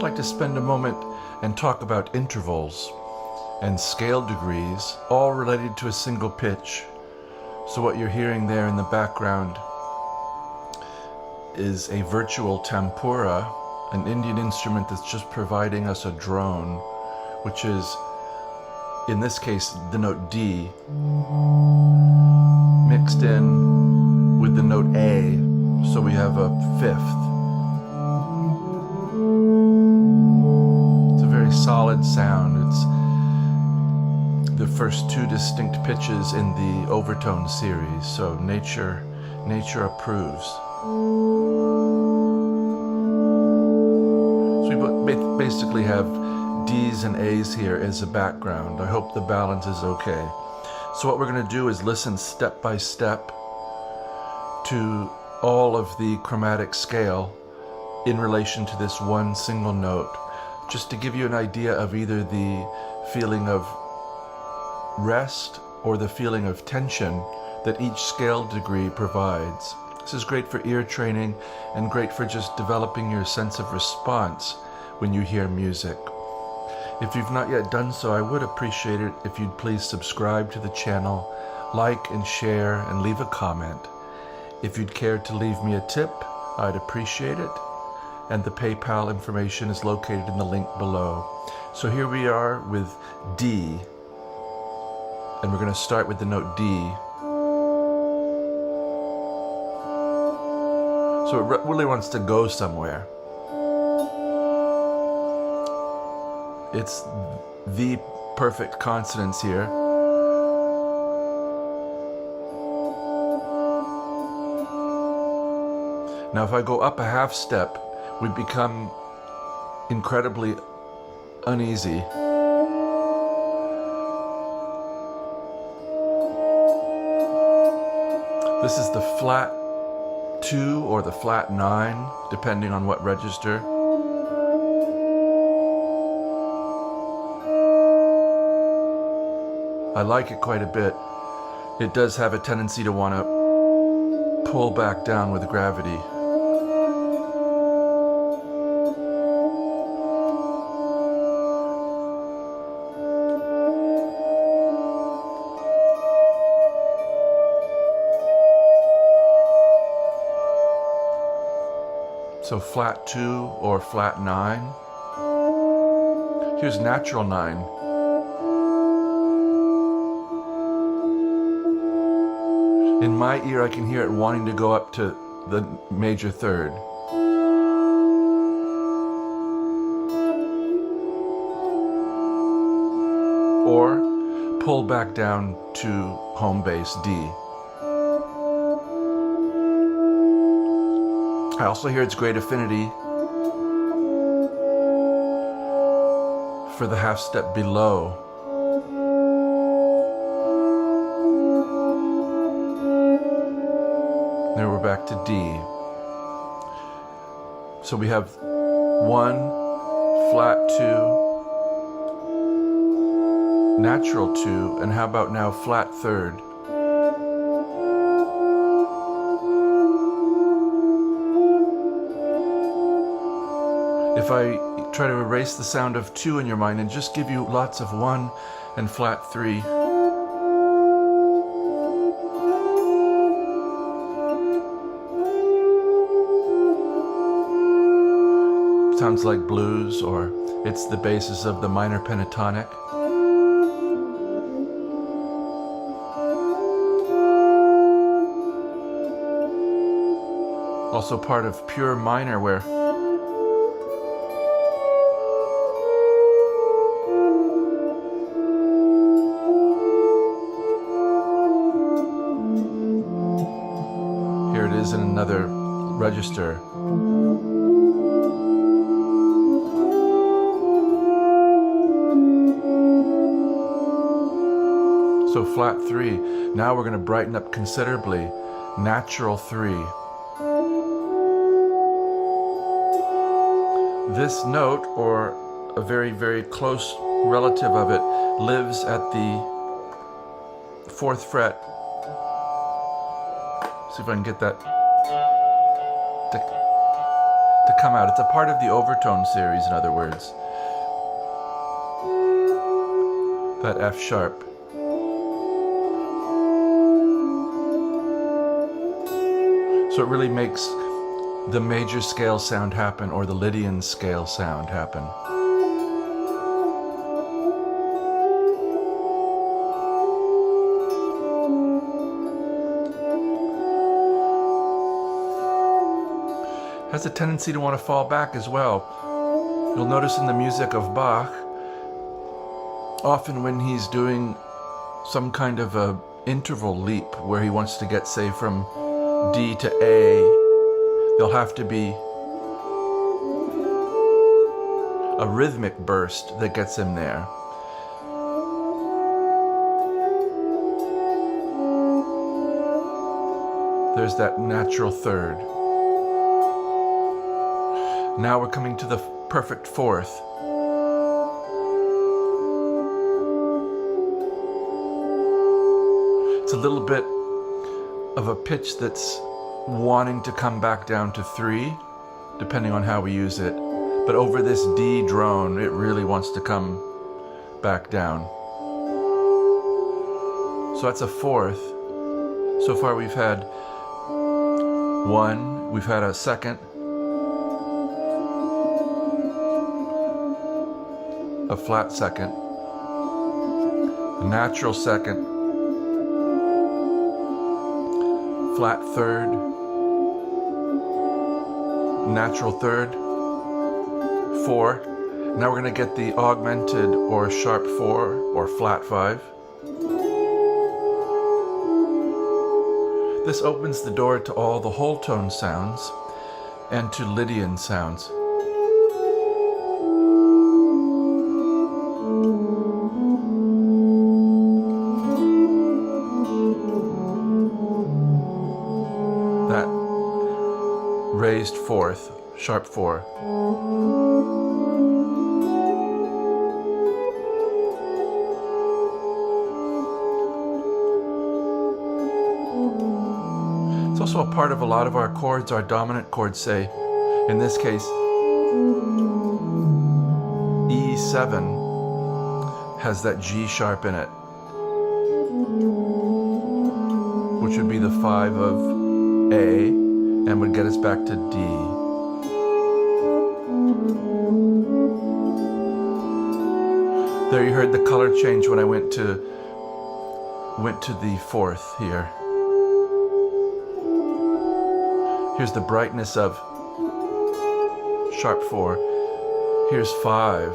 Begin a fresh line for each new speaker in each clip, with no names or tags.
I'd like to spend a moment and talk about intervals and scale degrees, all related to a single pitch. So what you're hearing there in the background is a virtual Tampura, an Indian instrument that's just providing us a drone, which is, in this case, the note D, mixed in with the note A, so we have a fifth. It's a very solid sound. It's the first two distinct pitches in the overtone series, so nature approves. So we basically have D's and A's here as a background. I hope the balance is okay. So what we're going to do is listen step by step to all of the chromatic scale in relation to this one single note, just to give you an idea of either the feeling of rest or the feeling of tension that each scale degree provides. This is great for ear training and great for just developing your sense of response when you hear music. If you've not yet done so, I would appreciate it if you'd please subscribe to the channel, like and share, and leave a comment. If you'd care to leave me a tip, I'd appreciate it. And the PayPal information is located in the link below. So here we are with D, and we're going to start with the note D. So it really wants to go somewhere. It's the perfect consonance here. Now if I go up a half step, we become incredibly uneasy. This is the flat 2 or the flat 9, depending on what register. I like it quite a bit. It does have a tendency to want to pull back down with gravity. So flat 2 or flat 9. Here's natural 9. In my ear, I can hear it wanting to go up to the major third. Or pull back down to home base D. I also hear its great affinity for the half step below. There we're back to D. So we have 1, flat 2, natural 2, and how about now flat third? If I try to erase the sound of 2 in your mind and just give you lots of 1 and flat 3. Sounds like blues, or it's the basis of the minor pentatonic. Also part of pure minor, where here it is in another register. So flat 3. Now we're going to brighten up considerably. Natural 3. This note, or a very, very close relative of it, lives at the 4th fret. See if I can get that to come out. It's a part of the overtone series, in other words. That F sharp. So it really makes the major scale sound happen, or the Lydian scale sound happen. Has a tendency to want to fall back as well. You'll notice in the music of Bach, often when he's doing some kind of a interval leap where he wants to get, say, from D to A, there'll have to be a rhythmic burst that gets him there. There's that natural third. Now we're coming to the perfect fourth. It's a little bit of a pitch that's wanting to come back down to 3, depending on how we use it. But over this D drone, it really wants to come back down. So that's a fourth. So far we've had 1, we've had a second, a flat second, a natural second, flat third, natural third, 4. Now we're going to get the augmented or sharp 4 or flat 5. This opens the door to all the whole tone sounds and to Lydian sounds. That raised fourth, sharp 4. It's also a part of a lot of our chords, our dominant chords, say, in this case, E7 has that G sharp in it, which would be the 5 of A and would get us back to D. There you heard the color change when I went to the fourth here. Here's the brightness of sharp 4. Here's 5.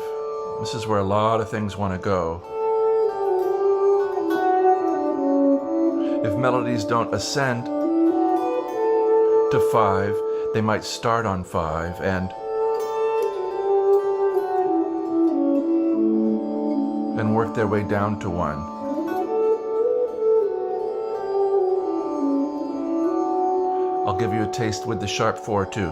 This is where a lot of things want to go. If melodies don't ascend to 5, they might start on 5 and work their way down to 1. I'll give you a taste with the sharp 4 too.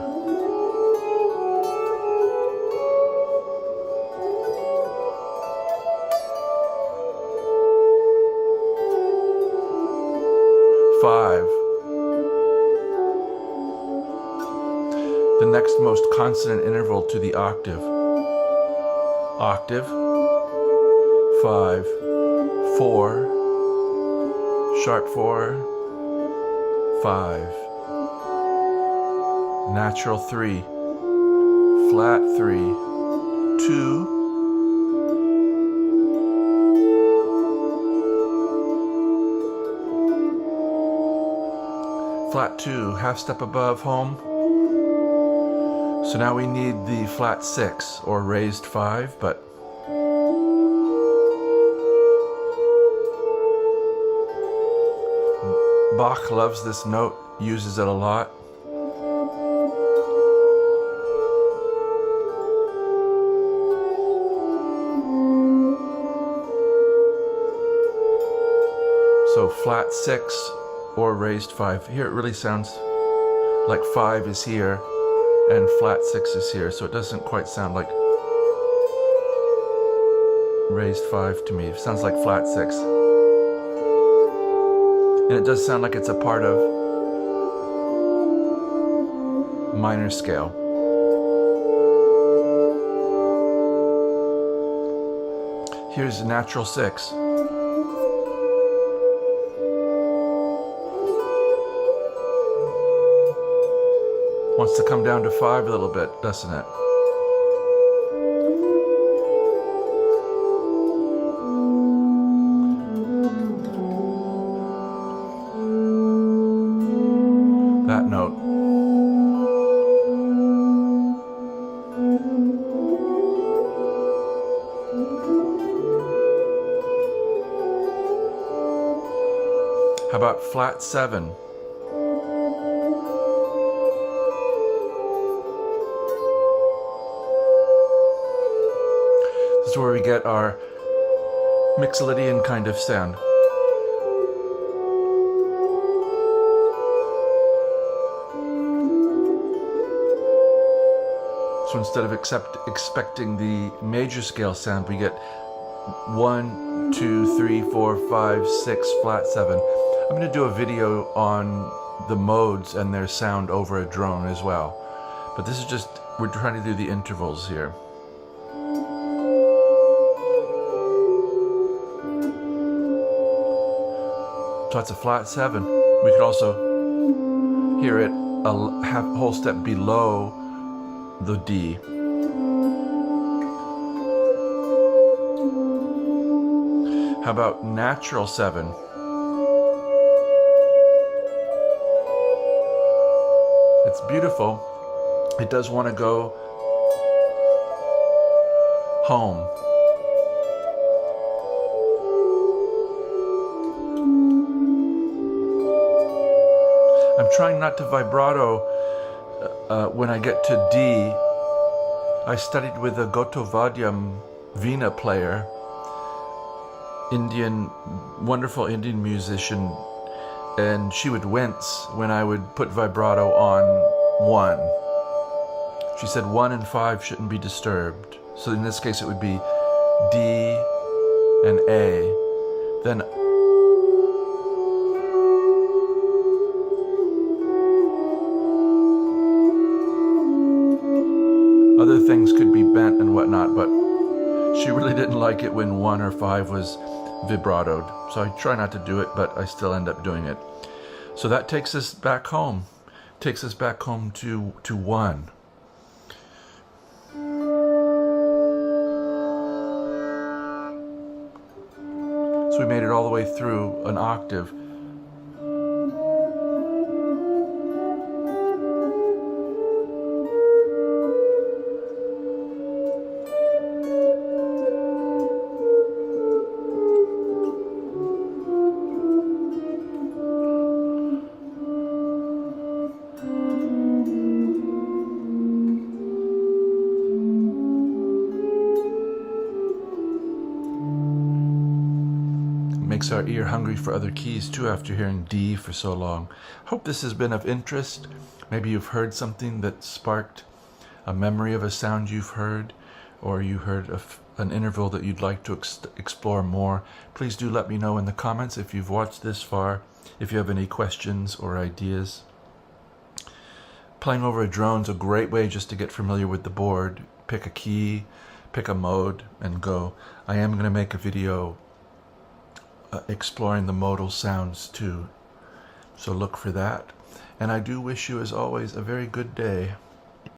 The next most consonant interval to the octave. Octave, 5, 4, sharp 4, 5, natural 3, flat 3, 2, flat 2, half step above home. So now we need the flat 6 or raised 5, but Bach loves this note, uses it a lot. So flat 6 or raised 5. Here it really sounds like 5 is here and flat 6 is here, so it doesn't quite sound like raised 5 to me. It sounds like flat 6. And it does sound like it's a part of minor scale. Here's natural 6. Wants to come down to 5 a little bit, doesn't it? That note. How about flat 7? This is where we get our Mixolydian kind of sound. So instead of expecting the major scale sound, we get 1, 2, 3, 4, 5, 6, flat 7. I'm going to do a video on the modes and their sound over a drone as well. But this is just, we're trying to do the intervals here. So that's a flat 7. We could also hear it a whole step below the D. How about natural 7? It's beautiful. It does want to go home. I'm trying not to vibrato when I get to D. I studied with a Gotovadhyam Veena player, wonderful Indian musician, and she would wince when I would put vibrato on 1. She said 1 and 5 shouldn't be disturbed. So in this case it would be D and A. Then other things could be bent and whatnot, but she really didn't like it when 1 or 5 was vibratoed. So I try not to do it, but I still end up doing it. So that takes us back home. Takes us back home to 1. So we made it all the way through an octave. Makes our ear hungry for other keys too after hearing D for so long. Hope this has been of interest. Maybe you've heard something that sparked a memory of a sound you've heard, or you heard an interval that you'd like to explore more. Please do let me know in the comments if you've watched this far, if you have any questions or ideas. Playing over a drone's a great way just to get familiar with the board. Pick a key, pick a mode, and go. I am going to make a video exploring the modal sounds too, so look for that. And I do wish you, as always, a very good day.